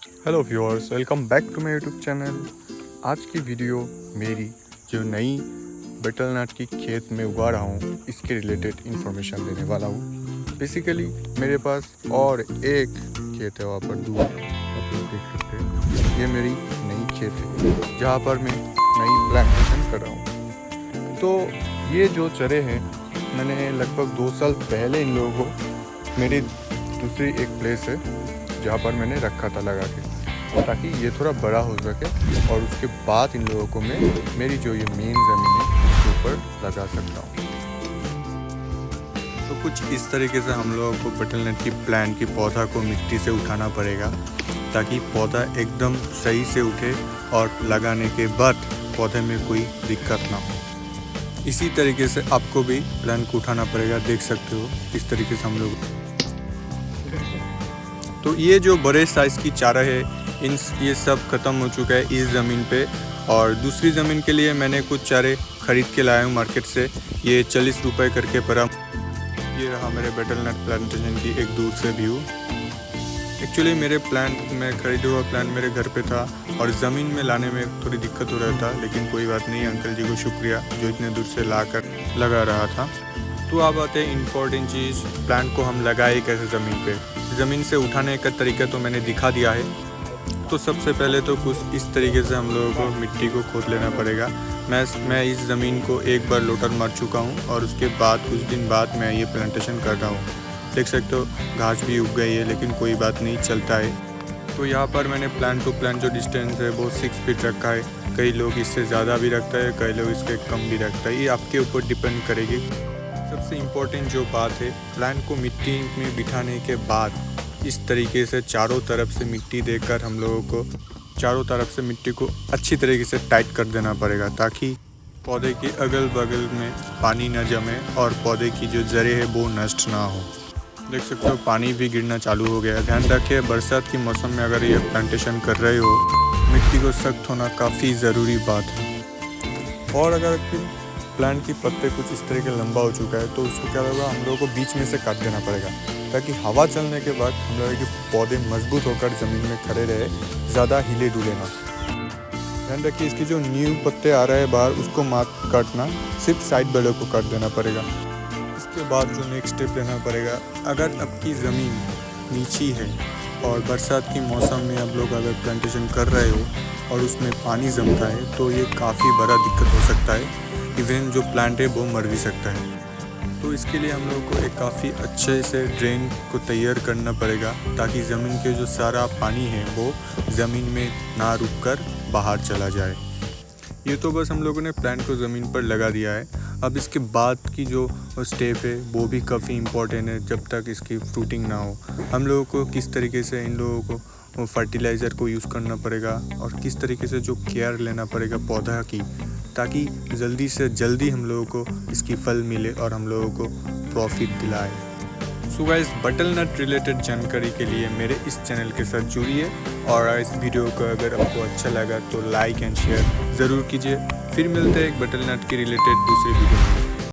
Hello viewers, welcome back to my YouTube channel. आज की video मेरी जो नई बटल नट की खेत में उगा रहा हूँ इसके रिलेटेड इन्फॉर्मेशन देने वाला हूँ। बेसिकली मेरे पास और एक खेत है वहाँ पर दूर, आप लोग देख सकते हैं। ये मेरी नई खेत है जहाँ पर मैं नई प्लांटेशन कर रहा हूँ। तो ये जो चरे हैं मैंने लगभग 2 साल पहले इन लोगों को मेरी दूसरी एक प्लेस है जहाँ पर मैंने रखा था लगा के, ताकि ये थोड़ा बड़ा हो सके और उसके बाद इन लोगों को मैं मेरी जो ये मेन ज़मीन है उसके ऊपर लगा सकता हूँ। तो कुछ इस तरीके से हम लोगों को बटल नट की प्लांट की पौधा को मिट्टी से उठाना पड़ेगा ताकि पौधा एकदम सही से उठे और लगाने के बाद पौधे में कोई दिक्कत ना हो। इसी तरीके से आपको भी प्लांट को उठाना पड़ेगा। देख सकते हो इस तरीके से हम लोग। तो ये जो बड़े साइज़ की चारा है ये सब ख़त्म हो चुका है इस ज़मीन पे, और दूसरी ज़मीन के लिए मैंने कुछ चारे ख़रीद के लाया हूँ मार्केट से। ये 40 रुपये करके पड़ा। ये रहा मेरे बटल नट प्लांटेशन की एक दूर से व्यू। एक्चुअली मेरे प्लांट में खरीदा हुआ प्लांट मेरे घर पे था और ज़मीन में लाने में थोड़ी दिक्कत हो रहा था, लेकिन कोई बात नहीं, अंकल जी को शुक्रिया जो इतने दूर से ला कर लगा रहा था। तो अब आते हैं इम्पोर्टेंट चीज़, प्लांट को हम लगाए कैसे ज़मीन पे। ज़मीन से उठाने का तरीका तो मैंने दिखा दिया है। तो सबसे पहले तो कुछ इस तरीके से हम लोगों को मिट्टी को खोद लेना पड़ेगा। मैं इस ज़मीन को एक बार लोटर मार चुका हूँ और उसके बाद कुछ दिन बाद मैं ये प्लांटेशन कर रहा हूँ। देख सकते हो घास भी उग गई है, लेकिन कोई बात नहीं, चलता है। तो यहाँ पर मैंने प्लांट टू प्लांट जो डिस्टेंस है वो 6 फीट रखा है। कई लोग इससे ज़्यादा भी रखता है, कई लोग इसके कम भी रखता है, ये आपके ऊपर डिपेंड करेगी। सबसे इम्पोर्टेंट जो बात है, प्लांट को मिट्टी में बिठाने के बाद इस तरीके से चारों तरफ से मिट्टी देकर हम लोगों को चारों तरफ से मिट्टी को अच्छी तरीके से टाइट कर देना पड़ेगा ताकि पौधे के अगल बगल में पानी न जमे और पौधे की जो जड़ें है वो नष्ट ना हो। देख सकते हो पानी भी गिरना चालू हो गया है। ध्यान रखिए बरसात के मौसम में अगर ये प्लांटेशन कर रहे हो, मिट्टी को सख्त होना काफ़ी ज़रूरी बात है। और अगर प्लांट की पत्ते कुछ इस तरह के लंबा हो चुका है तो उसको क्या होगा, हम लोगों को बीच में से काट देना पड़ेगा ताकि हवा चलने के बाद हम लोगों के पौधे मजबूत होकर ज़मीन में खड़े रहे, ज़्यादा हिले डुले ना। ध्यान रखिए इसके जो न्यू पत्ते आ रहे हैं बाहर उसको मत काटना, सिर्फ साइड वाले को काट देना पड़ेगा। इसके बाद जो नेक्स्ट स्टेप लेना पड़ेगा, अगर आपकी ज़मीन नीची है और बरसात के मौसम में आप लोग अगर प्लांटेशन कर रहे हो और उसमें पानी जमता है तो ये काफ़ी बड़ा दिक्कत हो सकता है। इवन जो प्लांट है वो मर भी सकता है। तो इसके लिए हम लोग को एक काफ़ी अच्छे से ड्रेन को तैयार करना पड़ेगा ताकि ज़मीन के जो सारा पानी है वो ज़मीन में ना रुक कर बाहर चला जाए। ये तो बस हम लोगों ने प्लांट को ज़मीन पर लगा दिया है। अब इसके बाद की जो स्टेप है वो भी काफ़ी इम्पोर्टेंट है। जब तक इसकी फ्रूटिंग ना हो, हम लोगों को किस तरीके से इन लोगों को फर्टिलाइज़र को यूज़ करना पड़ेगा और किस तरीके से जो केयर लेना पड़ेगा पौधा की, ताकि जल्दी से जल्दी हम लोगों को इसकी फल मिले और हम लोगों को प्रॉफिट दिलाए। सो गाइस, बटल नट रिलेटेड जानकारी के लिए मेरे इस चैनल के साथ जुड़िए और इस वीडियो को अगर आपको अच्छा लगा तो लाइक एंड शेयर ज़रूर कीजिए। फिर मिलते हैं एक बटल नट के रिलेटेड दूसरी वीडियो में।